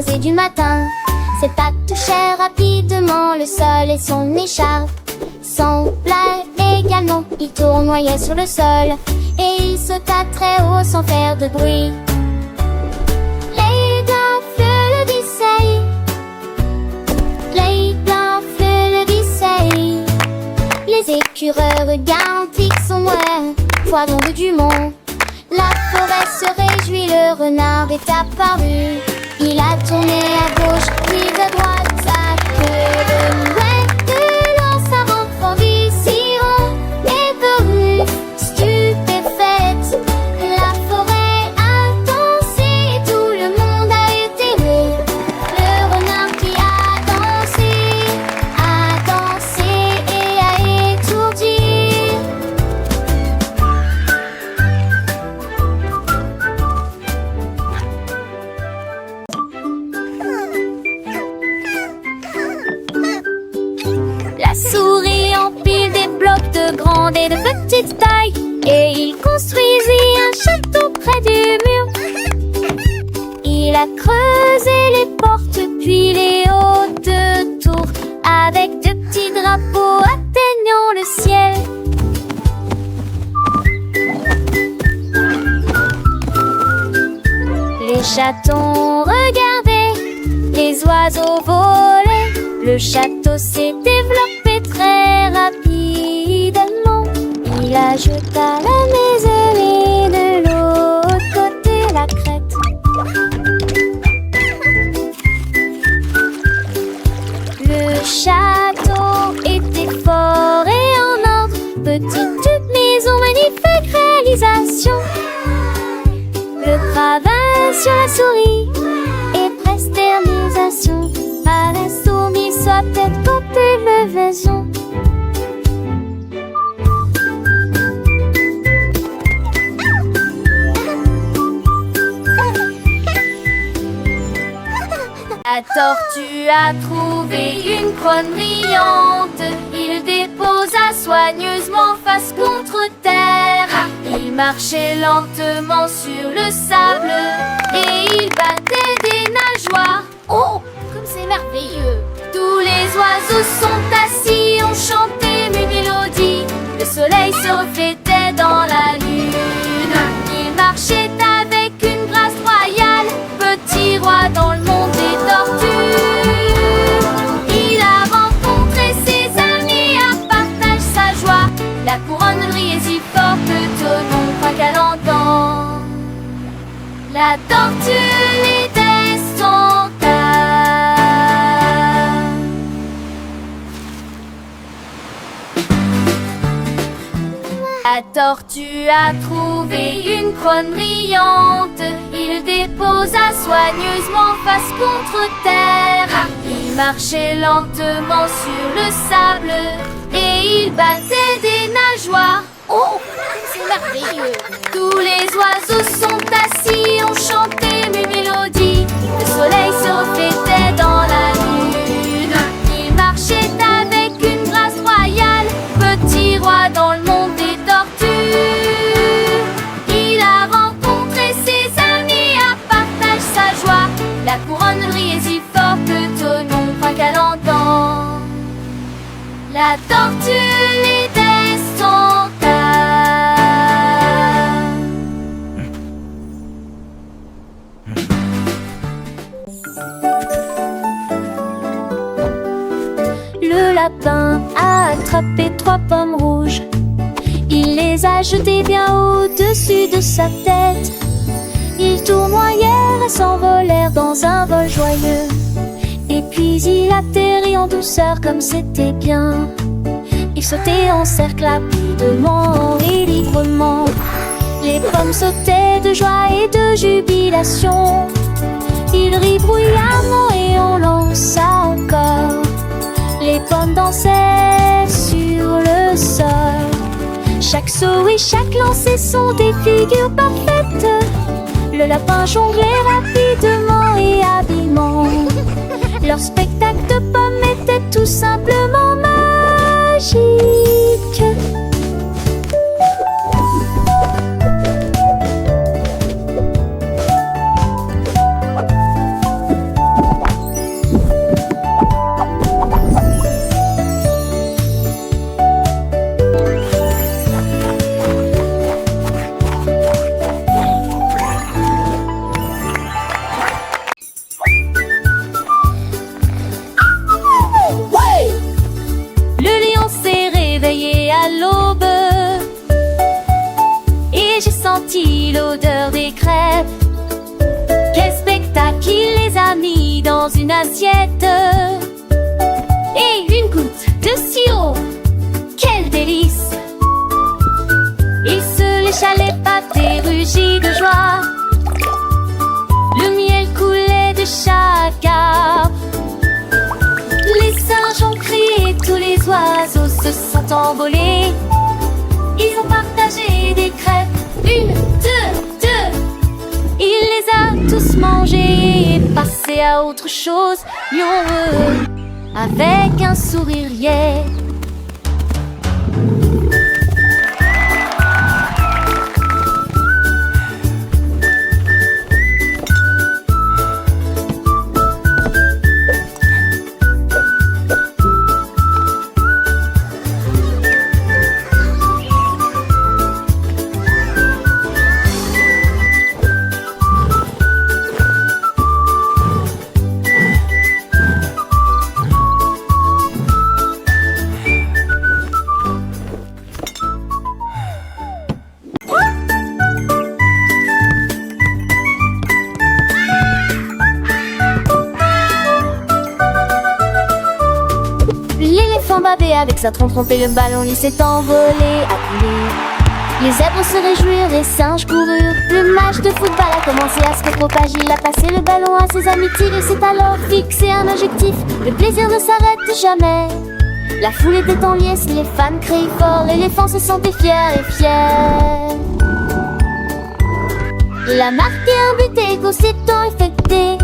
rosée du matin. Ses pattes touchaient rapidement le sol et son écharpe semblait également. Il tournoyait sur le sol et il sauta très haut sans faire de bruit. Les glanfles le dissaient, les glanfles le dissaient. Les écureuils galactiques sont moins poilons de Dumont. La forêt se réjouit, le renard est apparu. Il a tourné à gauche, puis à droite, sa queue de mouette de l'eau, sa robe visiront et parut stupéfaite. La forêt a dansé et tout le monde a été heureux. Le renard qui a dansé et a étourdi. La souris empile des blocs de grande et de petite taille, et il construisit un château près du mur. Il a creusé les portes puis les hautes tours, avec de petits drapeaux atteignant le ciel. Les chatons regardaient les oiseaux voler. Le château s'est développé très rapidement. Il ajouta la maison et de l'autre côté la crête. Le château était fort et en ordre. Petite maison, magnifique réalisation. Le travail sur la souris et presternisation. À la souris soit peut-être quand élévation. La tortue a trouvé une couronne brillante. Il déposa soigneusement face contre terre. Il marchait lentement sur le sable et il battait des nageoires. Oh, comme c'est merveilleux! Tous les oiseaux sont assis, ont chanté une mélodie. Le soleil se reflétait dans la lune. Il marchait avec une grâce royale, petit roi dans le monde des tortues. Il a rencontré ses amis, à partage sa joie. La couronne brillait si fort que Tonon croit qu'elle entend. La tortue les descendra. La tortue a trouvé une couronne brillante. Il déposa soigneusement face contre terre. Il marchait lentement sur le sable et il battait des nageoires. Oh, c'est merveilleux! Tous les oiseaux sont assis, ont chanté mes mélodies. Le soleil se reflétait dans la lune. Il marchait avec une grâce royale, petit roi dans le monde des tortues. Il a rencontré ses amis, à partage sa joie. La couronne brillait si fort que Tonon croit qu'elle entend. La tortue les descendra. Le lapin a attrapé 3 pommes rouges. Il les a jetées bien au-dessus de sa tête. Ils tournoyèrent et s'envolèrent dans un vol joyeux. Et puis il atterrit en douceur comme c'était bien. Il sautait en cercle rapidement et librement. Les pommes sautaient de joie et de jubilation. Il rit bruyamment et on lança encore. Les pommes dansaient sur le sol. Chaque saut et chaque lancer sont des figures parfaites. Le lapin jonglait rapidement et habilement. Leur spectacle de pommes était tout simplement magique. une assiette. Et une goutte de sirop, quel délice! Il se lécha les pattes et rugit de joie. Le miel coulait de chaque arbre. Les singes ont crié, tous les oiseaux se sont envolés. Ils ont partagé des crêpes, une, deux. Il les a tous mangés et passés à autre chose, lion heureux, avec un sourire gai. L'éléphant babait avec sa trompe et le ballon, il s'est envolé à couler. Les zèbres se réjouirent, les singes coururent. Le match de football a commencé à se propager. Il a passé le ballon à ses amis tigres et s'est alors fixé un objectif. Le plaisir ne s'arrête jamais. La foule était en liesse, les fans criaient fort. L'éléphant se sentait fier et fier. Il a marqué un but et aussitôt effecté.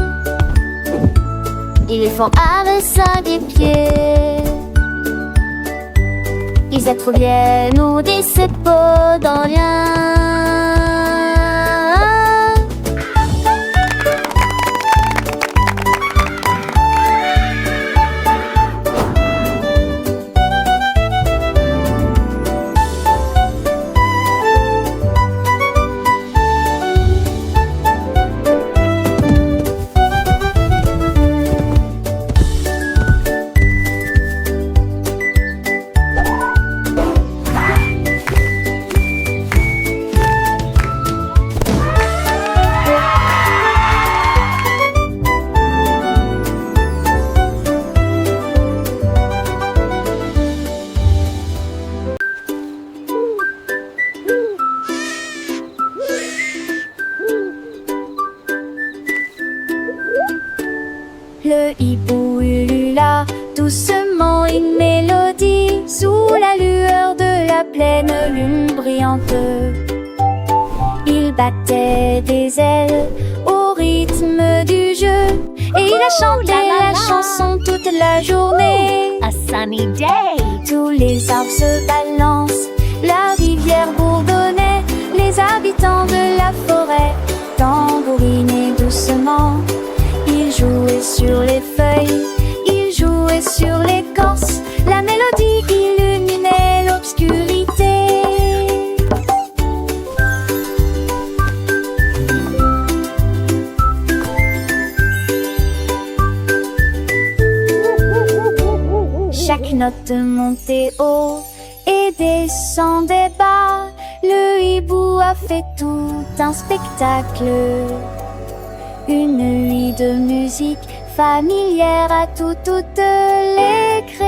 L'éléphant avait 5 pieds. Ils êtres viennent ou des sepodoriens. Le hibou ulula doucement une mélodie sous la lueur de la pleine lune brillante. Il battait des ailes au rythme du jeu et il a chanté la chanson toute la journée. A sunny day. Tous les arbres se balancent, la rivière bourdonnait, les habitants de la forêt tambourinaient doucement. Ils jouaient sur les feuilles, ils jouaient sur l'écorce, la mélodie illuminait l'obscurité. Chaque note montait haut et descendait bas. Le hibou a fait tout un spectacle. Une nuit de musique familière à toutes les créatures.